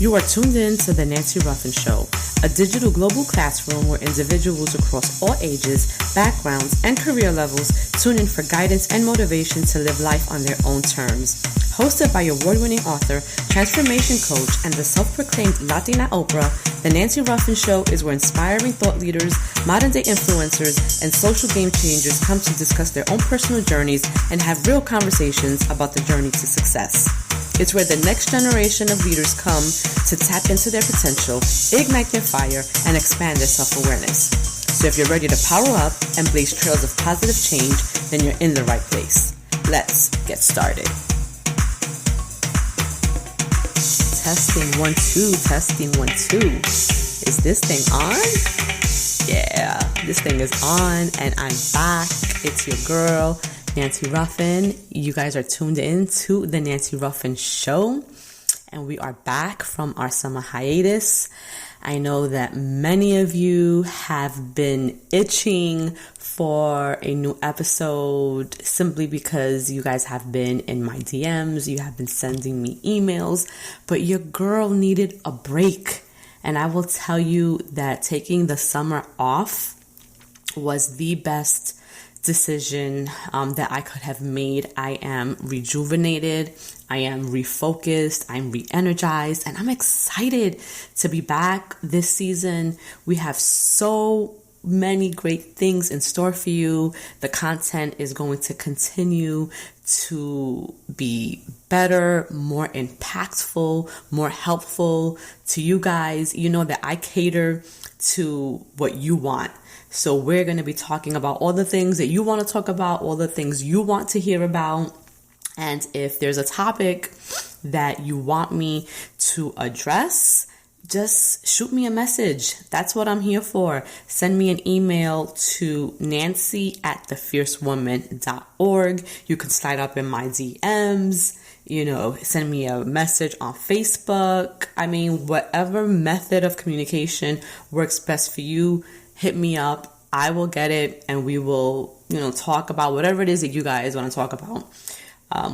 You are tuned in to The Nancy Ruffin Show, a digital global classroom where individuals across all ages, backgrounds, and career levels tune in for guidance and motivation to live life on their own terms. Hosted by award-winning author, transformation coach, and the self-proclaimed Latina Oprah, The Nancy Ruffin Show is where inspiring thought leaders, modern-day influencers, and social game changers come to discuss their own personal journeys and have real conversations about the journey to success. It's where the next generation of leaders come to tap into their potential, ignite their fire, and expand their self-awareness. So if you're ready to power up and blaze trails of positive change, then you're in the right place. Let's get started. Testing 1 2, testing 1 2. Is this thing on? Yeah, this thing is on, and I'm back. It's your girl, Nancy Ruffin. You guys are tuned in to the Nancy Ruffin Show, and we are back from our summer hiatus. I know that many of you have been itching for a new episode simply because you guys have been in my DMs, you have been sending me emails, but your girl needed a break. And I will tell you that taking the summer off was the best decision that I could have made. I am rejuvenated, I am refocused, I'm re-energized, and I'm excited to be back this season. We have so many great things in store for you. The content is going to continue to be better, more impactful, more helpful to you guys. You know that I cater to what you want. So we're going to be talking about all the things that you want to talk about, all the things you want to hear about. And if there's a topic that you want me to address, just shoot me a message. That's what I'm here for. Send me an email to nancy@thefiercewoman.org. You can slide up in my DMs, send me a message on Facebook. I mean, whatever method of communication works best for you, hit me up. I will get it, and we will, talk about whatever it is that you guys want to talk about.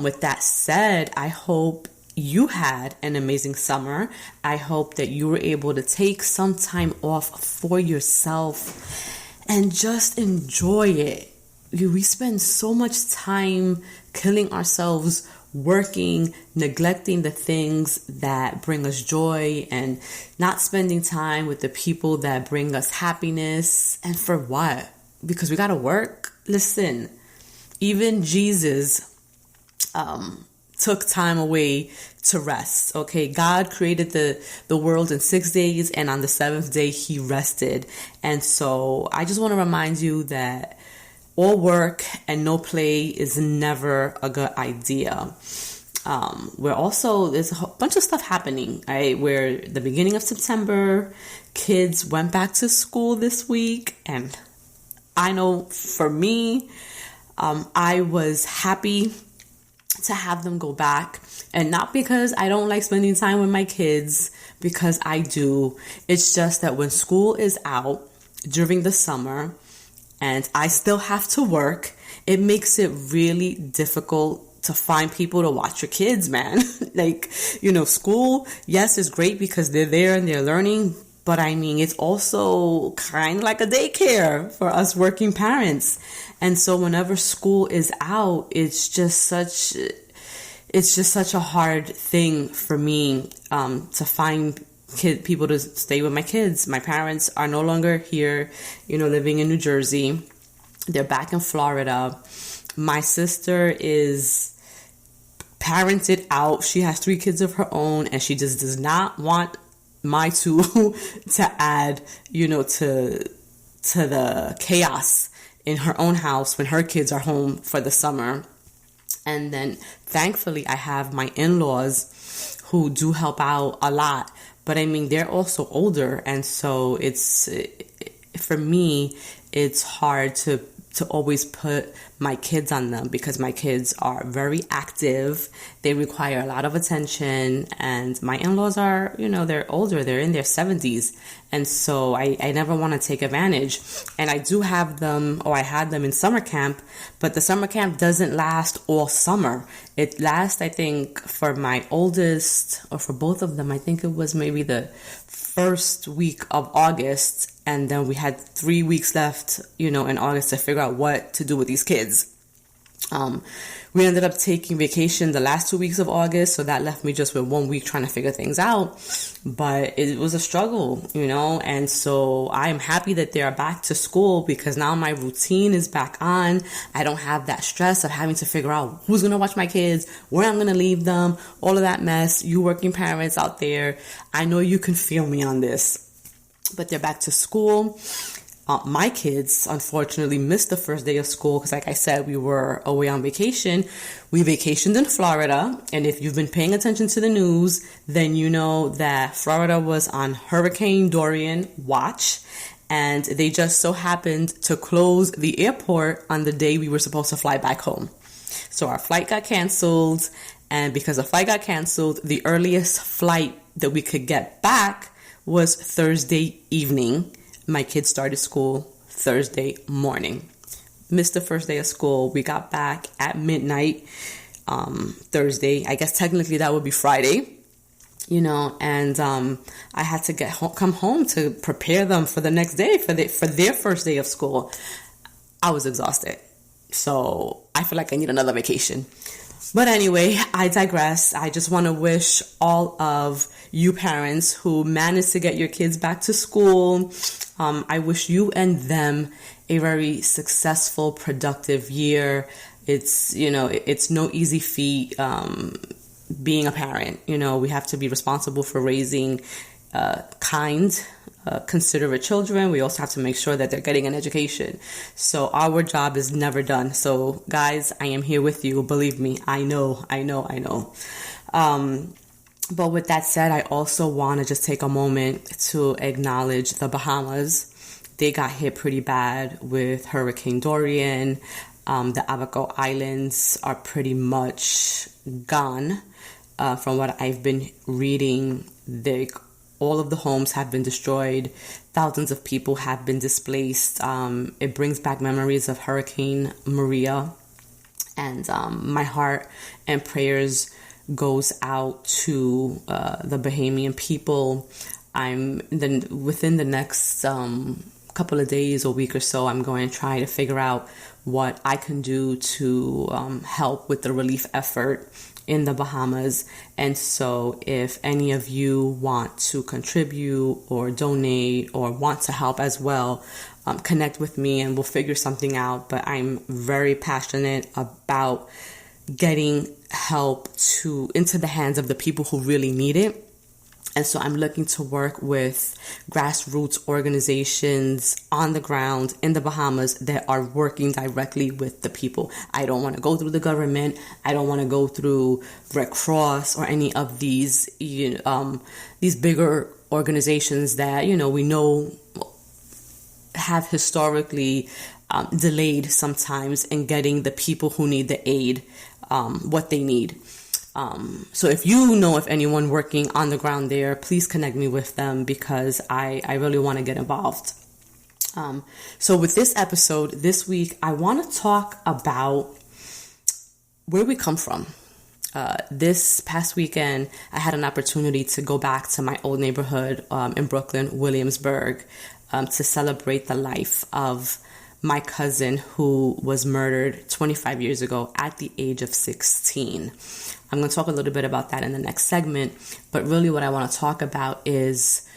With that said, I hope you had an amazing summer. I hope that you were able to take some time off for yourself and just enjoy it. We spend so much time killing ourselves working, neglecting the things that bring us joy, and not spending time with the people that bring us happiness. And for what? Because we gotta work? Listen, even Jesus took time away to rest. Okay, God created the world in 6 days, and on the seventh day he rested. And so I just want to remind you that all work and no play is never a good idea. There's a bunch of stuff happening. We're the beginning of September. Kids went back to school this week, and I know for me, I was happy to have them go back, and not because I don't like spending time with my kids, because I do. It's just that when school is out during the summer and I still have to work, it makes it really difficult to find people to watch your kids, man. School, yes, is great because they're there and they're learning, but I mean, it's also kind of like a daycare for us working parents. And so whenever school is out, it's just such a hard thing for me to find people to stay with my kids. My parents are no longer here, living in New Jersey. They're back in Florida. My sister is parented out. She has 3 kids of her own, and she just does not want my 2 to add, to the chaos in her own house when her kids are home for the summer. And then thankfully I have my in-laws who do help out a lot, but I mean, they're also older. And so for me, it's hard to to always put my kids on them because my kids are very active. They require a lot of attention, and my in-laws are, they're older. They're in their 70s. And so I never want to take advantage. And I do have them, or I had them in summer camp, but the summer camp doesn't last all summer. It lasts, I think, for my oldest, or for both of them, I think it was maybe the first week of August, and then we had 3 weeks left, in August to figure out what to do with these kids. We ended up taking vacation the last 2 weeks of August, so that left me just with 1 week trying to figure things out. But it was a struggle, and so I'm happy that they are back to school because now my routine is back on. I don't have that stress of having to figure out who's going to watch my kids, where I'm going to leave them, all of that mess. You working parents out there, I know you can feel me on this. But they're back to school. My kids, unfortunately, missed the first day of school because, like I said, we were away on vacation. We vacationed in Florida. And if you've been paying attention to the news, then you know that Florida was on Hurricane Dorian watch. And they just so happened to close the airport on the day we were supposed to fly back home. So our flight got canceled. And because the flight got canceled, the earliest flight that we could get back was Thursday evening. My kids started school Thursday morning. Missed the first day of school. We got back at midnight Thursday. I guess technically that would be Friday, and I had to come home to prepare them for the next day, for their first day of school. I was exhausted. So I feel like I need another vacation. But anyway, I digress. I just want to wish all of you parents who managed to get your kids back to school, I wish you and them a very successful, productive year. It's no easy feat being a parent. We have to be responsible for raising kind, considerate children. We also have to make sure that they're getting an education. So our job is never done. So guys, I am here with you. Believe me, I know. But with that said, I also want to just take a moment to acknowledge the Bahamas. They got hit pretty bad with Hurricane Dorian. The Abaco Islands are pretty much gone. From what I've been reading, all of the homes have been destroyed. Thousands of people have been displaced. It brings back memories of Hurricane Maria. And my heart and prayers goes out to the Bahamian people. Within the next couple of days or week or so, I'm going to try to figure out what I can do to help with the relief effort in the Bahamas. And so if any of you want to contribute or donate or want to help as well, connect with me and we'll figure something out. But I'm very passionate about getting help into the hands of the people who really need it. And so I'm looking to work with grassroots organizations on the ground in the Bahamas that are working directly with the people. I don't want to go through the government. I don't want to go through Red Cross or any of these bigger organizations that, we know have historically delayed sometimes in getting the people who need the aid what they need. So if you know of anyone working on the ground there, please connect me with them because I really want to get involved. So with this episode this week, I want to talk about where we come from. This past weekend, I had an opportunity to go back to my old neighborhood in Brooklyn, Williamsburg, to celebrate the life of my cousin who was murdered 25 years ago at the age of 16. I'm going to talk a little bit about that in the next segment, but really what I want to talk about is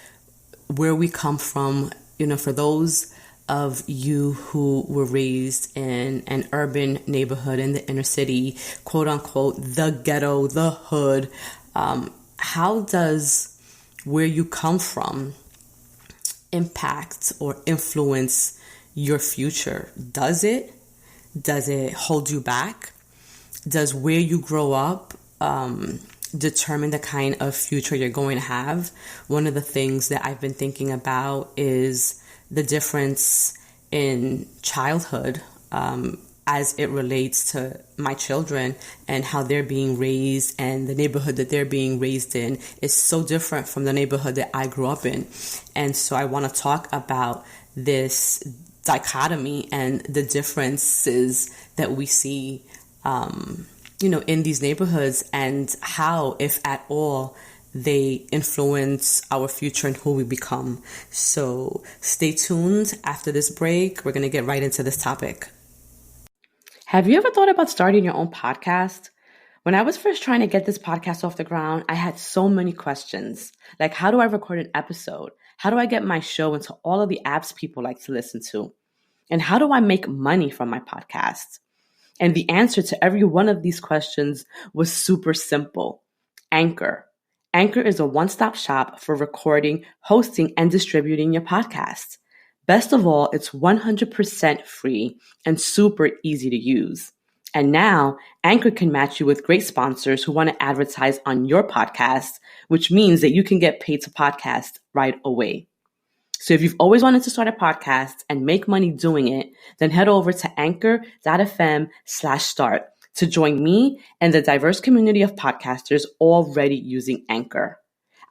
where we come from, for those of you who were raised in an urban neighborhood in the inner city, quote unquote, the ghetto, the hood. How does where you come from impact or influence your future? Does it hold you back? Does where you grow up determine the kind of future you're going to have? One of the things that I've been thinking about is the difference in childhood as it relates to my children and how they're being raised, and the neighborhood that they're being raised in is so different from the neighborhood that I grew up in. And so I want to talk about this dichotomy and the differences that we see, in these neighborhoods, and how, if at all, they influence our future and who we become. So stay tuned. After this break, we're going to get right into this topic. Have you ever thought about starting your own podcast? When I was first trying to get this podcast off the ground, I had so many questions. Like, how do I record an episode? How do I get my show into all of the apps people like to listen to? And how do I make money from my podcast? And the answer to every one of these questions was super simple. Anchor. Anchor is a one-stop shop for recording, hosting, and distributing your podcast. Best of all, it's 100% free and super easy to use. And now, Anchor can match you with great sponsors who want to advertise on your podcast, which means that you can get paid to podcast right away. So if you've always wanted to start a podcast and make money doing it, then head over to anchor.fm/start to join me and the diverse community of podcasters already using Anchor.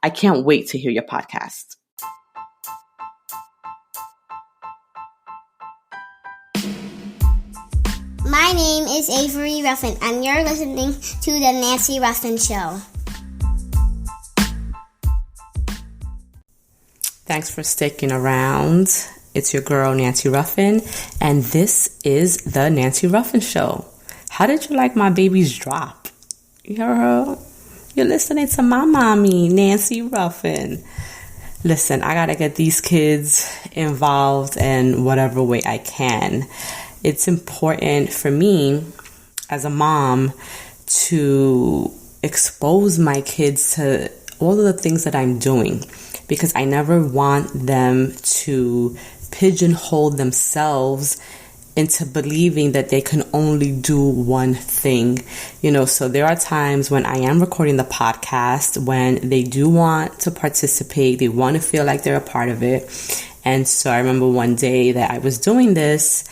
I can't wait to hear your podcast. My name is Avery Ruffin, and you're listening to The Nancy Ruffin Show. Thanks for sticking around. It's your girl, Nancy Ruffin, and this is The Nancy Ruffin Show. How did you like my baby's drop? You're listening to my mommy, Nancy Ruffin. Listen, I gotta get these kids involved in whatever way I can. It's important for me as a mom to expose my kids to all of the things that I'm doing, because I never want them to pigeonhole themselves into believing that they can only do one thing. So there are times when I am recording the podcast when they do want to participate, they want to feel like they're a part of it. And so I remember one day that I was doing this,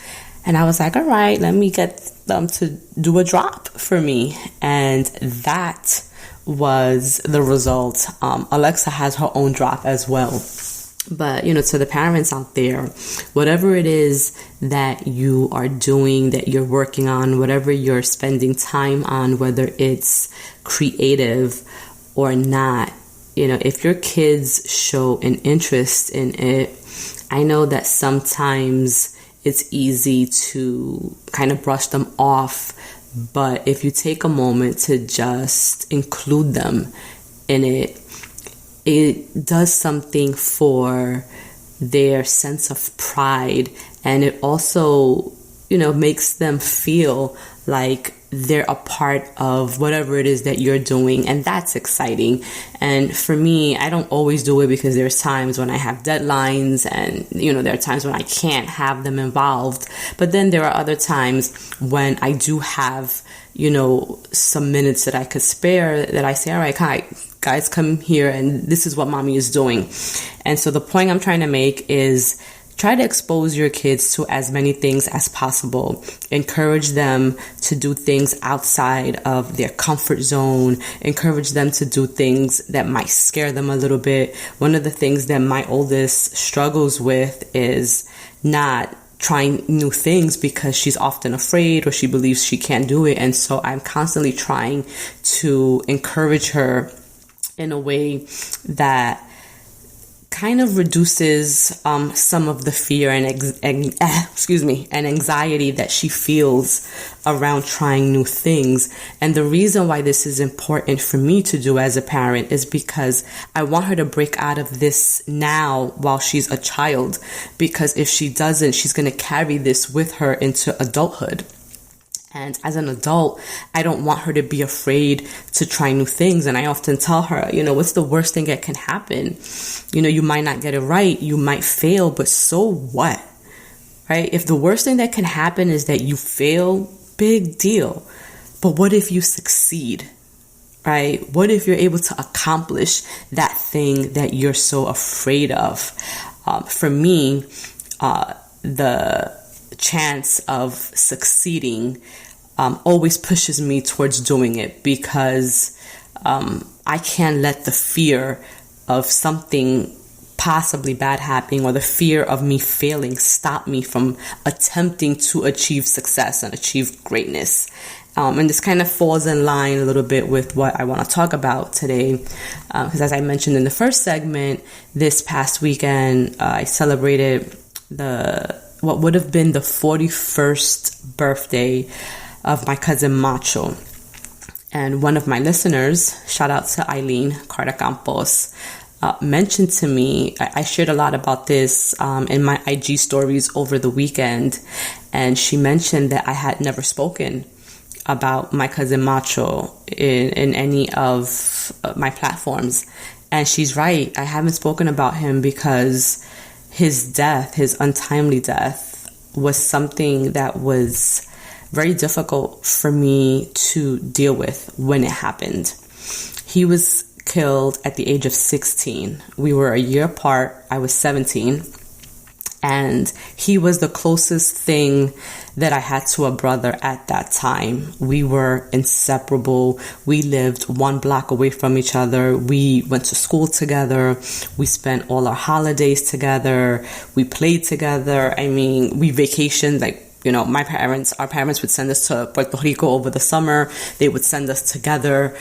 and I was like, all right, let me get them to do a drop for me. And that was the result. Alexa has her own drop as well. But, to the parents out there, whatever it is that you are doing, that you're working on, whatever you're spending time on, whether it's creative or not, if your kids show an interest in it, I know that sometimes it's easy to kind of brush them off. But if you take a moment to just include them in it, it does something for their sense of pride. And it also, makes them feel like they're a part of whatever it is that you're doing. And that's exciting. And for me, I don't always do it because there's times when I have deadlines and, there are times when I can't have them involved. But then there are other times when I do have, some minutes that I could spare, that I say, all right, guys, come here, and this is what mommy is doing. And so the point I'm trying to make is try to expose your kids to as many things as possible. Encourage them to do things outside of their comfort zone. Encourage them to do things that might scare them a little bit. One of the things that my oldest struggles with is not trying new things because she's often afraid or she believes she can't do it. And so I'm constantly trying to encourage her in a way that kind of reduces some of the fear and anxiety that she feels around trying new things. And the reason why this is important for me to do as a parent is because I want her to break out of this now while she's a child, because if she doesn't, she's going to carry this with her into adulthood. And as an adult, I don't want her to be afraid to try new things. And I often tell her, what's the worst thing that can happen? You might not get it right. You might fail, but so what? Right? If the worst thing that can happen is that you fail, big deal. But what if you succeed? Right? What if you're able to accomplish that thing that you're so afraid of? For me, the chance of succeeding always pushes me towards doing it, because I can't let the fear of something possibly bad happening or the fear of me failing stop me from attempting to achieve success and achieve greatness. And this kind of falls in line a little bit with what I want to talk about today. Because as I mentioned in the first segment, this past weekend, I celebrated what would have been the 41st birthday of my cousin Macho. And one of my listeners, shout out to Eileen Carter Campos, mentioned to me, I shared a lot about this in my IG stories over the weekend, and she mentioned that I had never spoken about my cousin Macho in any of my platforms. And she's right, I haven't spoken about him because his death, his untimely death, was something that was very difficult for me to deal with when it happened. He was killed at the age of 16. We were a year apart. I was 17. And he was the closest thing that I had to a brother at that time. We were inseparable. We lived one block away from each other. We went to school together. We spent all our holidays together. We played together. I mean, we vacationed, like, you know, our parents would send us to Puerto Rico over the summer. They would send us together.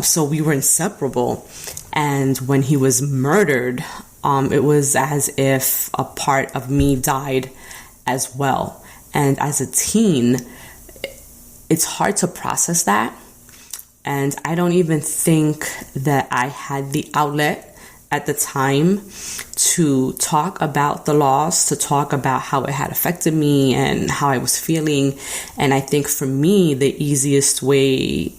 So we were inseparable. And when he was murdered, it was as if a part of me died as well. And as a teen, it's hard to process that. And I don't even think that I had the outlet at the time to talk about the loss, to talk about how it had affected me and how I was feeling. And I think for me, the easiest way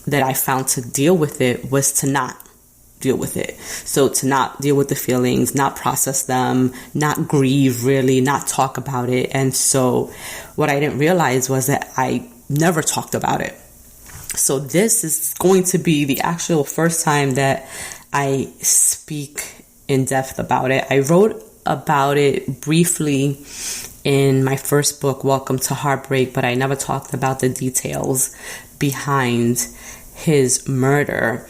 that I found to deal with it was to not deal with it. So to not deal with the feelings, not process them, not grieve really, not talk about it. And so what I didn't realize was that I never talked about it. So this is going to be the actual first time that I speak in depth about it. I wrote about it briefly in my first book, Welcome to Heartbreak, but I never talked about the details behind his murder.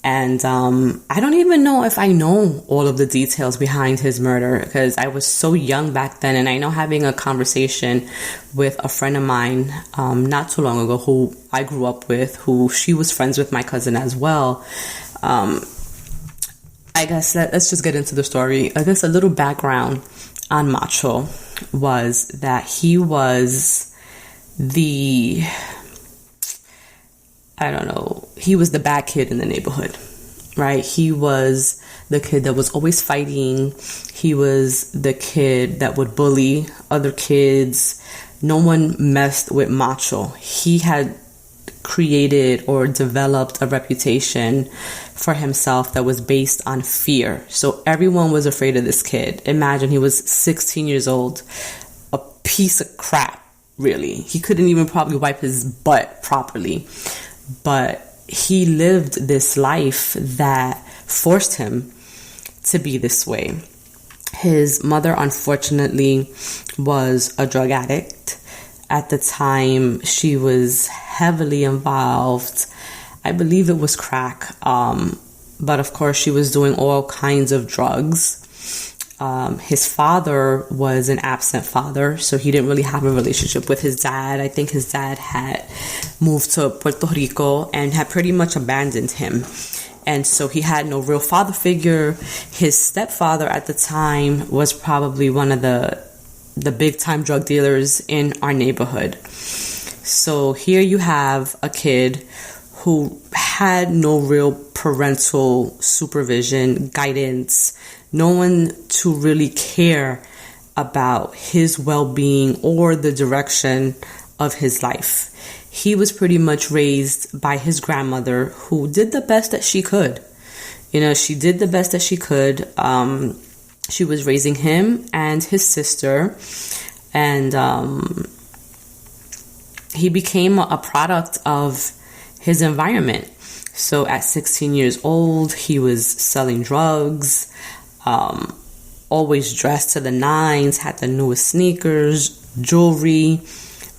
And I don't even know if I know all of the details behind his murder, because I was so young back then. And I know, having a conversation with a friend of mine not too long ago who I grew up with, who she was friends with my cousin as well. I guess let's just get into the story. I guess a little background on Macho was that he was he was the bad kid in the neighborhood, right? He was the kid that was always fighting. He was the kid that would bully other kids. No one messed with Macho. He had created or developed a reputation for himself that was based on fear. So everyone was afraid of this kid. Imagine, he was 16 years old, a piece of crap, really. He couldn't even probably wipe his butt properly. But he lived this life that forced him to be this way. His mother, unfortunately, was a drug addict. At the time, she was heavily involved. I believe it was crack. But of course, she was doing all kinds of drugs. His father was an absent father, so he didn't really have a relationship with his dad. I think his dad had moved to Puerto Rico and had pretty much abandoned him. And so he had no real father figure. His stepfather at the time was probably one of the big time drug dealers in our neighborhood. So here you have a kid who had no real parental supervision, guidance, no one to really care about his well-being or the direction of his life. He was pretty much raised by his grandmother, who did the best that she could. You know, she did the best that she could. She was raising him and his sister, and he became a product of his environment. So at 16 years old, he was selling drugs. always dressed to the nines, had the newest sneakers, jewelry,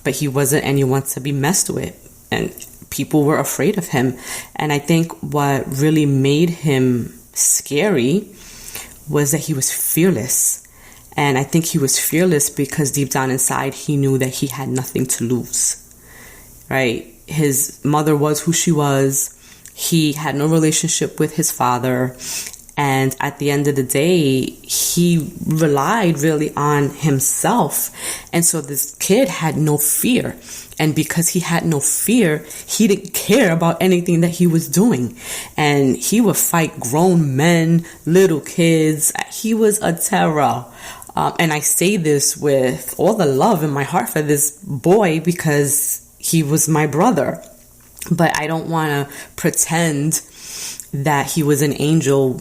but he wasn't anyone to be messed with. And people were afraid of him. And I think what really made him scary was that he was fearless. And I think he was fearless because deep down inside, he knew that he had nothing to lose, right? His mother was who she was. He had no relationship with his father. And at the end of the day, he relied really on himself. And so this kid had no fear. And because he had no fear, he didn't care about anything that he was doing. And he would fight grown men, little kids. He was a terror. And I say this with all the love in my heart for this boy because he was my brother. But I don't want to pretend that he was an angel.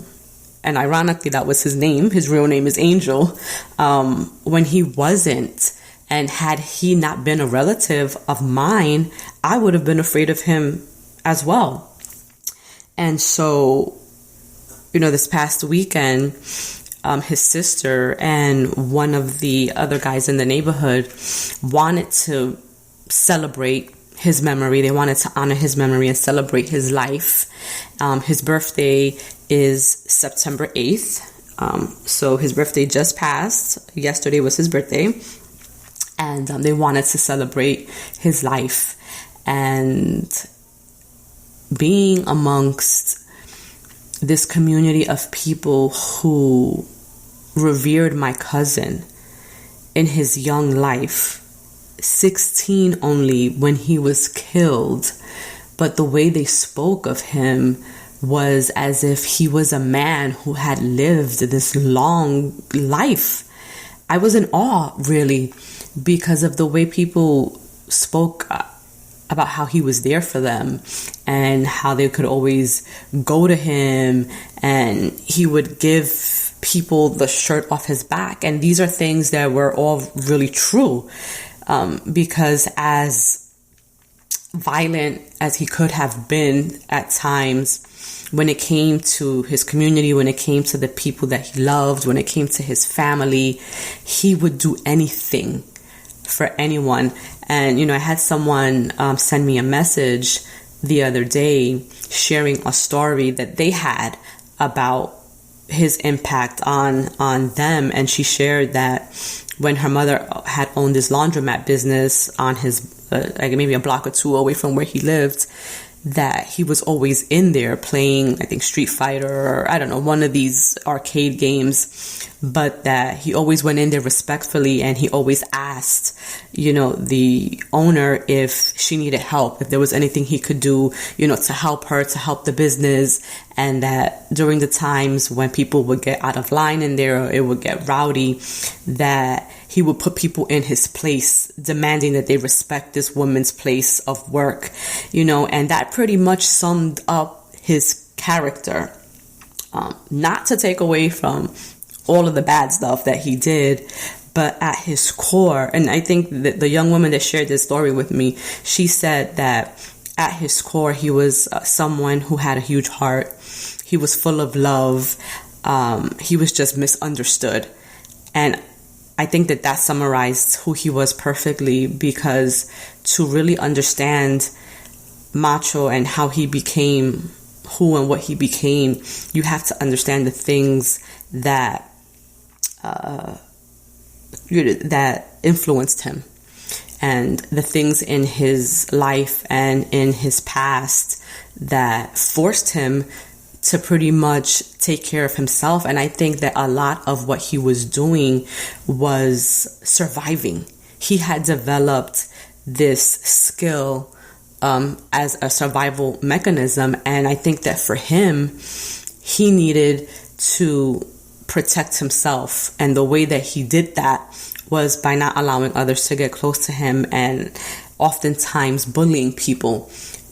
And ironically, that was his name. His real name is Angel. When he wasn't. And had he not been a relative of mine, I would have been afraid of him as well. And so, this past weekend, his sister and one of the other guys in the neighborhood wanted to celebrate his memory. They wanted to honor his memory and celebrate his life. His birthday is September 8th. So his birthday just passed. Yesterday was his birthday. And they wanted to celebrate his life. And being amongst this community of people who revered my cousin in his young life, 16 only when he was killed, but the way they spoke of him was as if he was a man who had lived this long life. I was in awe, really, because of the way people spoke about how he was there for them and how they could always go to him, and he would give people the shirt off his back. And these are things that were all really true, because as violent as he could have been at times, when it came to his community, when it came to the people that he loved, when it came to his family, he would do anything for anyone. And, I had someone send me a message the other day sharing a story that they had about his impact on them. And she shared that when her mother had owned this laundromat business on his, maybe a block or two away from where he lived, that he was always in there playing, I think, Street Fighter or, I don't know, one of these arcade games, but that he always went in there respectfully and he always asked, the owner if she needed help, if there was anything he could do, to help her, to help the business. And that during the times when people would get out of line in there or it would get rowdy, that he would put people in his place, demanding that they respect this woman's place of work, and that pretty much summed up his character. Not to take away from all of the bad stuff that he did, but at his core, and I think that the young woman that shared this story with me, she said that at his core, he was someone who had a huge heart. He was full of love. He was just misunderstood. And I think that summarized who he was perfectly, because to really understand Macho and how he became who and what he became, you have to understand the things that that influenced him, and the things in his life and in his past that forced him to pretty much take care of himself. And I think that a lot of what he was doing was surviving. He had developed this skill as a survival mechanism. And I think that for him, he needed to protect himself. And the way that he did that was by not allowing others to get close to him, and oftentimes bullying people,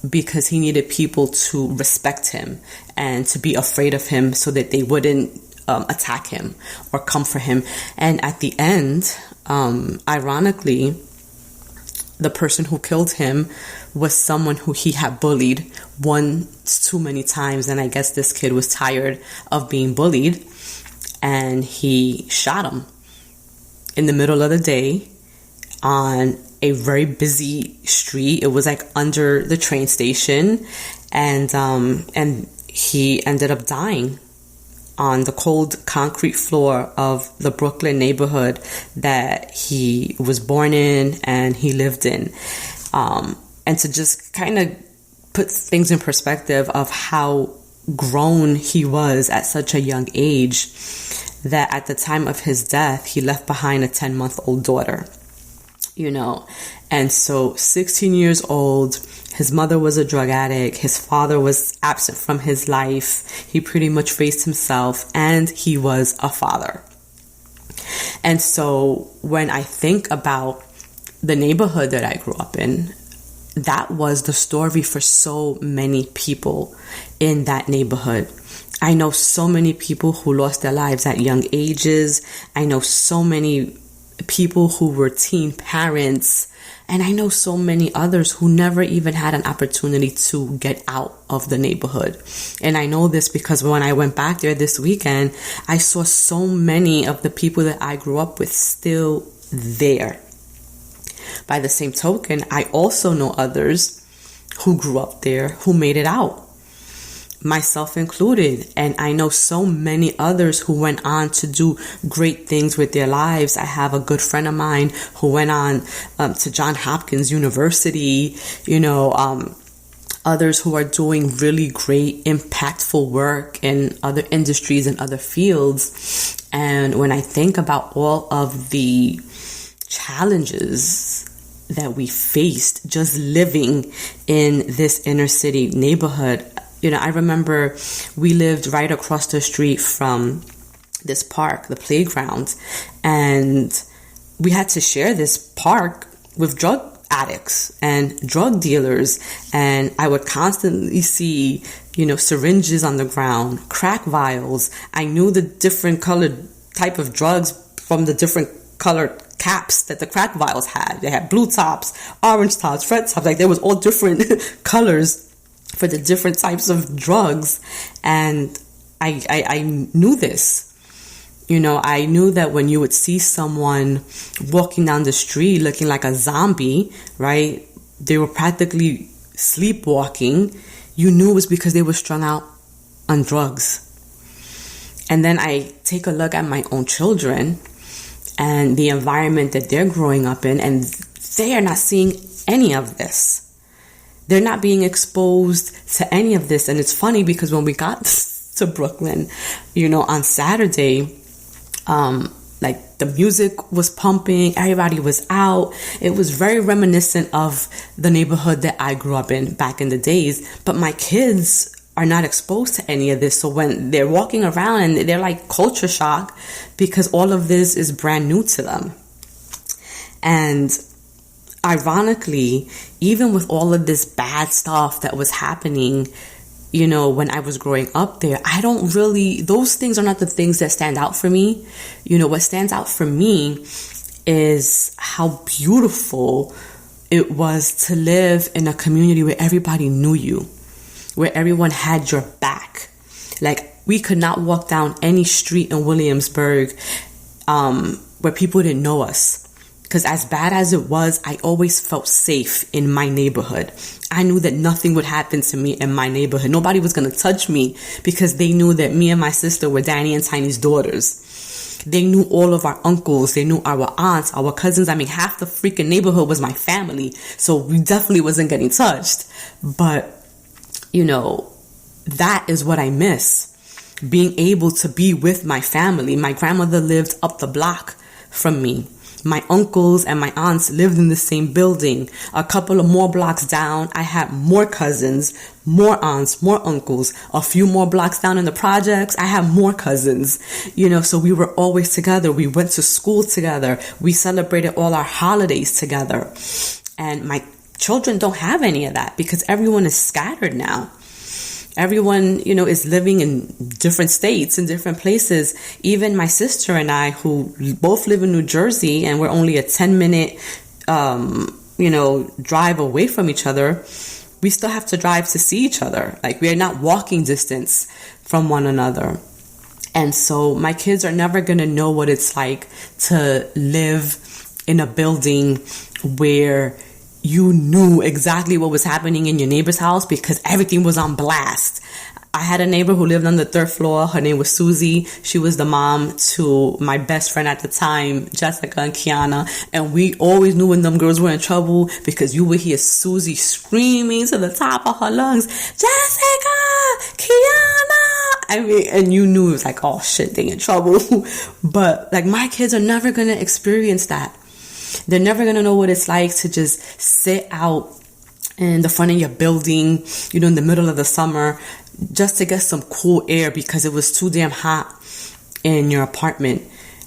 because he needed people to respect him and to be afraid of him so that they wouldn't attack him or come for him. And at the end, ironically, the person who killed him was someone who he had bullied once too many times. And I guess this kid was tired of being bullied. and he shot him in the middle of the day on a very busy street. It was like under the train station, and he ended up dying on the cold concrete floor of the Brooklyn neighborhood that he was born in and he lived in. And to just kind of put things in perspective of how grown he was at such a young age, that at the time of his death, he left behind a 10-month-old daughter, And so 16 years old, his mother was a drug addict. His father was absent from his life. He pretty much raised himself, and he was a father. And so when I think about the neighborhood that I grew up in, that was the story for so many people in that neighborhood. I know so many people who lost their lives at young ages. I know so many people who were teen parents. And I know so many others who never even had an opportunity to get out of the neighborhood. And I know this because when I went back there this weekend, I saw so many of the people that I grew up with still there. By the same token, I also know others who grew up there who made it out, myself included. And I know so many others who went on to do great things with their lives. I have a good friend of mine who went on to Johns Hopkins University, others who are doing really great, impactful work in other industries and other fields. And when I think about all of the challenges that we faced just living in this inner city neighborhood, I remember we lived right across the street from this park, the playground, and we had to share this park with drug addicts and drug dealers. And I would constantly see, syringes on the ground, crack vials. I knew the different colored type of drugs from the different colored caps that the crack vials had. They had blue tops, orange tops, red tops. Like there was all different colors for the different types of drugs. And I knew this. I knew that when you would see someone walking down the street looking like a zombie, right? They were practically sleepwalking. You knew it was because they were strung out on drugs. And then I take a look at my own children and the environment that they're growing up in, and they are not seeing any of this. They're not being exposed to any of this. And it's funny because when we got to Brooklyn, on Saturday, the music was pumping, everybody was out. It was very reminiscent of the neighborhood that I grew up in back in the days. But my kids are not exposed to any of this. So when they're walking around and they're like culture shock because all of this is brand new to them. And ironically, even with all of this bad stuff that was happening, when I was growing up there, those things are not the things that stand out for me. What stands out for me is how beautiful it was to live in a community where everybody knew you, where everyone had your back. Like, we could not walk down any street in Williamsburg where people didn't know us. Because as bad as it was, I always felt safe in my neighborhood. I knew that nothing would happen to me in my neighborhood. Nobody was going to touch me because they knew that me and my sister were Danny and Tiny's daughters. They knew all of our uncles. They knew our aunts, our cousins. I mean, half the freaking neighborhood was my family. So we definitely wasn't getting touched. But, that is what I miss. Being able to be with my family. My grandmother lived up the block from me. My uncles and my aunts lived in the same building. A couple of more blocks down, I had more cousins, more aunts, more uncles. A few more blocks down in the projects, I had more cousins. So we were always together. We went to school together. We celebrated all our holidays together. And my children don't have any of that because everyone is scattered now. Everyone, is living in different states, in different places. Even my sister and I, who both live in New Jersey, and we're only a 10-minute, drive away from each other, we still have to drive to see each other. Like, we are not walking distance from one another. And so my kids are never going to know what it's like to live in a building where you knew exactly what was happening in your neighbor's house because everything was on blast. I had a neighbor who lived on the third floor. Her name was Susie. She was the mom to my best friend at the time, Jessica and Kiana. And we always knew when them girls were in trouble because you would hear Susie screaming to the top of her lungs, Jessica, Kiana. I mean, and you knew it was like, oh shit, they in trouble. But like my kids are never going to experience that. They're never going to know what it's like to just sit out in the front of your building, in the middle of the summer, just to get some cool air because it was too damn hot in your apartment.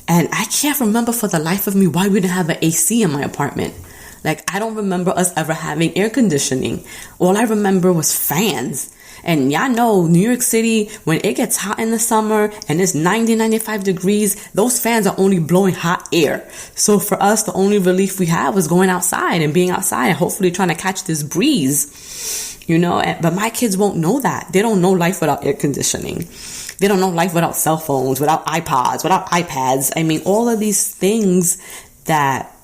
And I can't remember for the life of me why we didn't have an AC in my apartment. Like, I don't remember us ever having air conditioning. All I remember was fans. And y'all know, New York City, when it gets hot in the summer and it's 90, 95 degrees, those fans are only blowing hot air. So for us, the only relief we have was going outside and being outside and hopefully trying to catch this breeze, But my kids won't know that. They don't know life without air conditioning. They don't know life without cell phones, without iPods, without iPads. I mean, all of these things that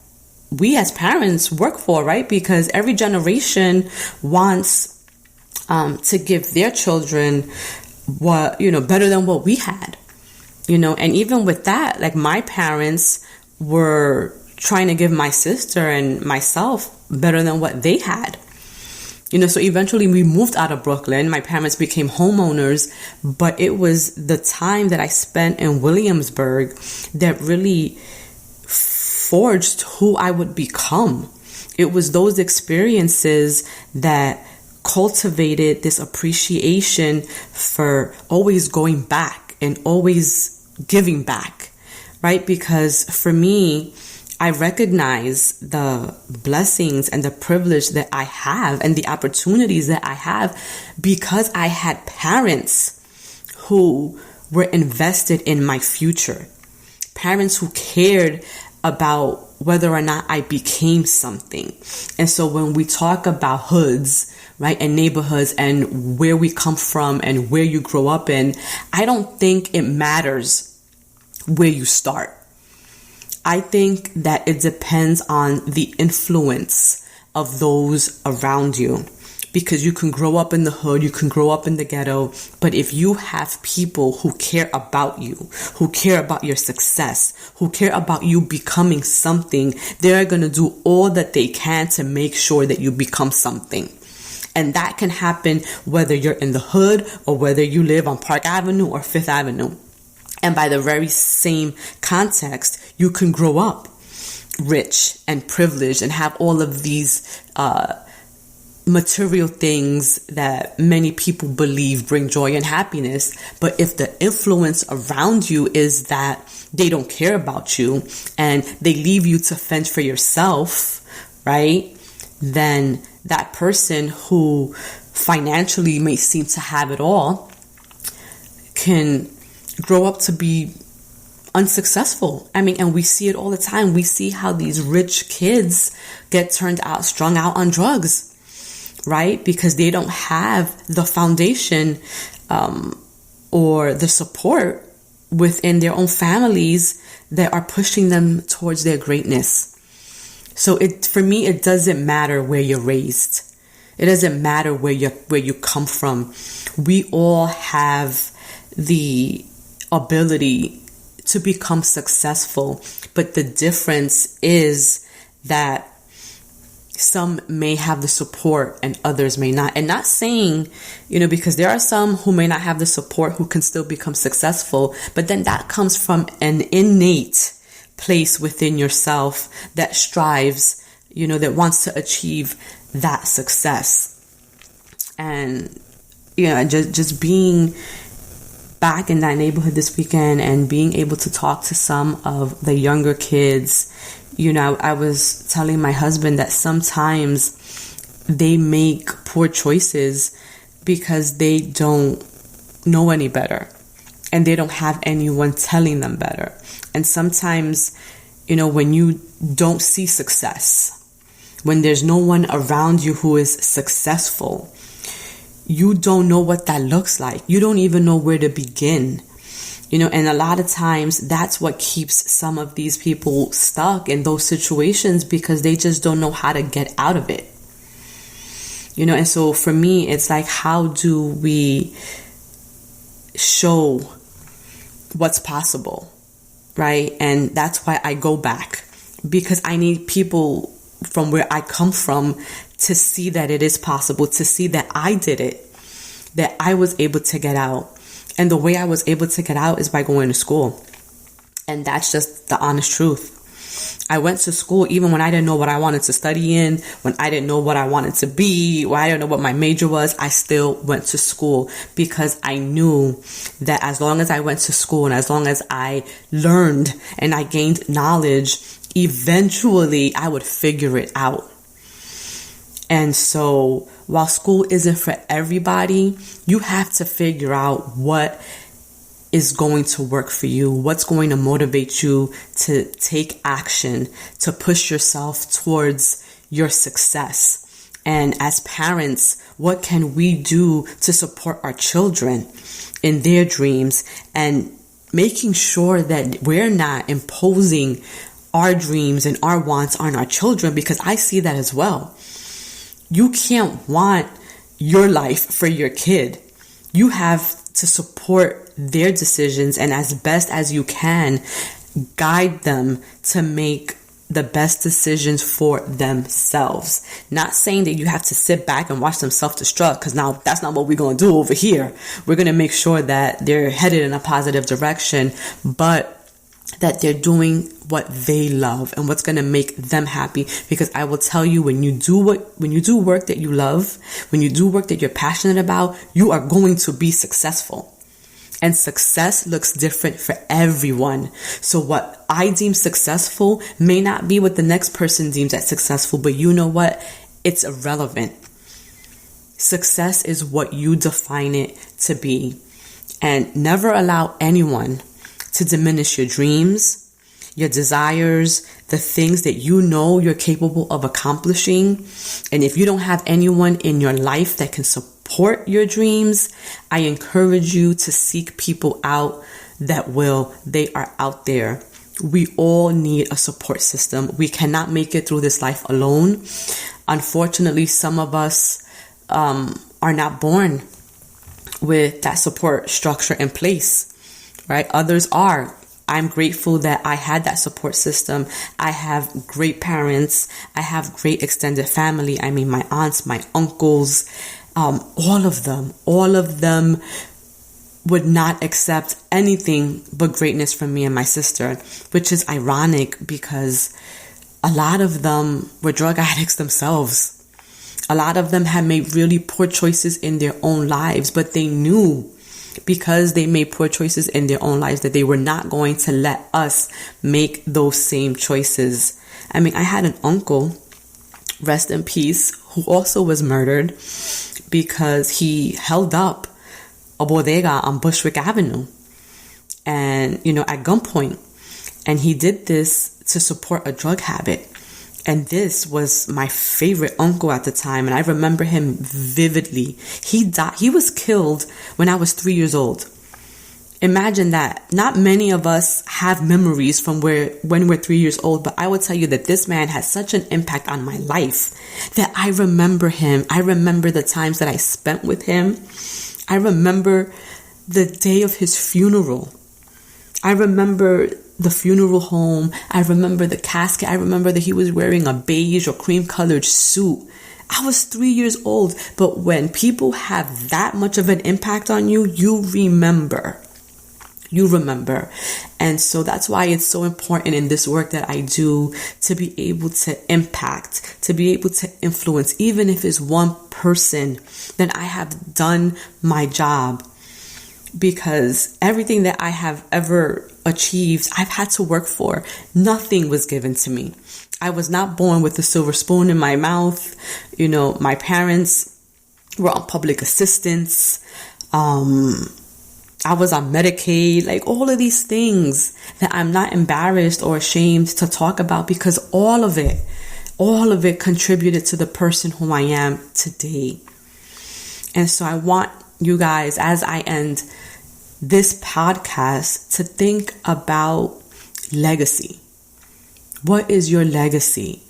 we as parents work for, right? Because every generation wants to give their children what, better than what we had, and even with that, like my parents were trying to give my sister and myself better than what they had, so eventually we moved out of Brooklyn. My parents became homeowners, but it was the time that I spent in Williamsburg that really forged who I would become. It was those experiences that cultivated this appreciation for always going back and always giving back, right? Because for me, I recognize the blessings and the privilege that I have and the opportunities that I have because I had parents who were invested in my future, parents who cared about whether or not I became something. And so when we talk about hoods, right, and neighborhoods and where we come from and where you grow up in, I don't think it matters where you start. I think that it depends on the influence of those around you. Because you can grow up in the hood, you can grow up in the ghetto, but if you have people who care about you, who care about your success, who care about you becoming something, they're going to do all that they can to make sure that you become something. And that can happen whether you're in the hood or whether you live on Park Avenue or Fifth Avenue. And by the very same context, you can grow up rich and privileged and have all of these material things that many people believe bring joy and happiness. But if the influence around you is that they don't care about you and they leave you to fend for yourself, right? Then that person who financially may seem to have it all can grow up to be unsuccessful. I mean, and we see it all the time. We see how these rich kids get strung out on drugs, right? Because they don't have the foundation or the support within their own families that are pushing them towards their greatness. So for me, it doesn't matter where you're raised. It doesn't matter where you come from. We all have the ability to become successful, but the difference is that some may have the support and others may not. And not saying, because there are some who may not have the support who can still become successful, but then that comes from an innate place within yourself that strives, that wants to achieve that success. And, just being back in that neighborhood this weekend and being able to talk to some of the younger kids, I was telling my husband that sometimes they make poor choices because they don't know any better and they don't have anyone telling them better. And sometimes, when you don't see success, when there's no one around you who is successful, you don't know what that looks like. You don't even know where to begin. And a lot of times that's what keeps some of these people stuck in those situations, because they just don't know how to get out of it. And so for me, it's like, how do we show what's possible, right? And that's why I go back, because I need people from where I come from to see that it is possible, to see that I did it, that I was able to get out. And the way I was able to get out is by going to school. And that's just the honest truth. I went to school even when I didn't know what I wanted to study in, when I didn't know what I wanted to be, when I didn't know what my major was. I still went to school, because I knew that as long as I went to school and as long as I learned and I gained knowledge, eventually I would figure it out. And so while school isn't for everybody, you have to figure out what is going to work for you, what's going to motivate you to take action, to push yourself towards your success. And as parents, what can we do to support our children in their dreams, and making sure that we're not imposing our dreams and our wants on our children, because I see that as well. You can't want your life for your kid. You have to support their decisions, and as best as you can, guide them to make the best decisions for themselves. Not saying that you have to sit back and watch them self-destruct, because now that's not what we're going to do over here. We're going to make sure that they're headed in a positive direction, but that they're doing what they love and what's going to make them happy. Because I will tell you, when you do work that you love, when you do work that you're passionate about, you are going to be successful. And success looks different for everyone. So what I deem successful may not be what the next person deems as successful, but you know what? It's irrelevant. Success is what you define it to be. And never allow anyone to diminish your dreams, your desires, the things that you know you're capable of accomplishing. And if you don't have anyone in your life that can support your dreams, I encourage you to seek people out that will. They are out there. We all need a support system. We cannot make it through this life alone. Unfortunately, some of us are not born with that support structure in place. Right? Others are. I'm grateful that I had that support system. I have great parents. I have great extended family. I mean, my aunts, my uncles, all of them would not accept anything but greatness from me and my sister, which is ironic because a lot of them were drug addicts themselves. A lot of them had made really poor choices in their own lives, but they knew, because they made poor choices in their own lives, that they were not going to let us make those same choices. I mean, I had an uncle, rest in peace, who also was murdered because he held up a bodega on Bushwick Avenue and, at gunpoint. And he did this to support a drug habit. And this was my favorite uncle at the time. And I remember him vividly. He died. He was killed when I was 3 years old. Imagine that. Not many of us have memories from when we're 3 years old. But I will tell you that this man had such an impact on my life that I remember him. I remember the times that I spent with him. I remember the day of his funeral. I remember the funeral home. I remember the casket. I remember that he was wearing a beige or cream colored suit. I was 3 years old. But when people have that much of an impact on you, you remember. And so that's why it's so important in this work that I do to be able to impact, to be able to influence, even if it's one person, then I have done my job. Because everything that I have ever achieved, I've had to work for. Nothing was given to me. I was not born with a silver spoon in my mouth. My parents were on public assistance. I was on Medicaid, like all of these things that I'm not embarrassed or ashamed to talk about, because all of it contributed to the person who I am today. And so I want you guys, as I end this podcast to think about legacy. What is your legacy?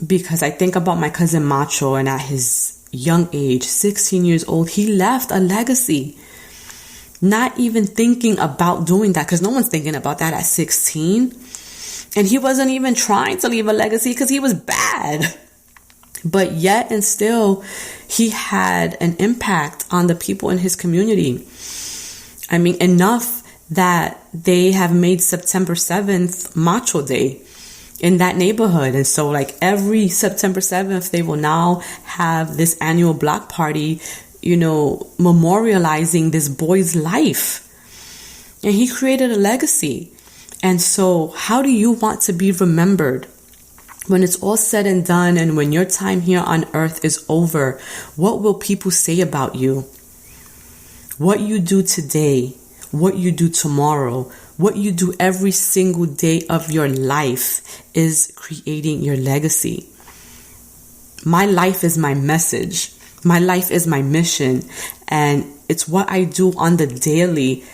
Because I think about my cousin Macho, and at his young age, 16 years old, he left a legacy. Not even thinking about doing that, because no one's thinking about that at 16. And he wasn't even trying to leave a legacy because he was bad. But yet and still, he had an impact on the people in his community. I mean, enough that they have made September 7th Macho Day in that neighborhood. And so like every September 7th, they will now have this annual block party, memorializing this boy's life. And he created a legacy. And so how do you want to be remembered? When it's all said and done, and when your time here on earth is over, what will people say about you? What you do today, what you do tomorrow, what you do every single day of your life is creating your legacy. My life is my message. My life is my mission. And it's what I do on the daily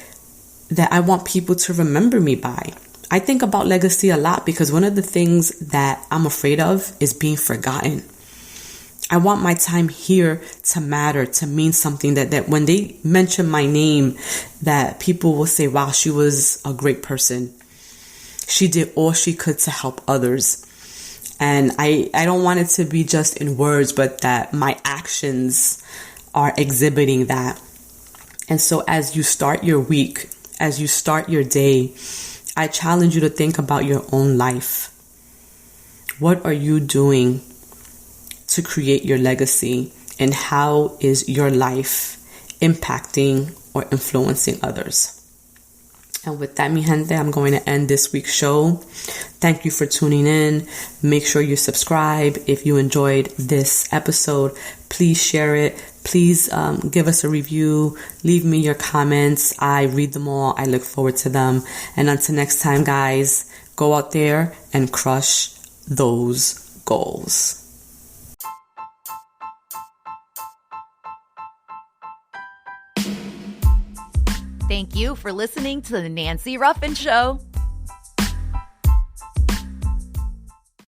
that I want people to remember me by. I think about legacy a lot because one of the things that I'm afraid of is being forgotten. I want my time here to matter, to mean something, that when they mention my name, that people will say, wow, she was a great person. She did all she could to help others. And I don't want it to be just in words, but that my actions are exhibiting that. And so as you start your week, as you start your day, I challenge you to think about your own life. What are you doing to create your legacy? And how is your life impacting or influencing others? And with that, mi gente, I'm going to end this week's show. Thank you for tuning in. Make sure you subscribe. If you enjoyed this episode, please share it. Please give us a review. Leave me your comments. I read them all. I look forward to them. And until next time, guys, go out there and crush those goals. Thank you for listening to The Nancy Ruffin Show.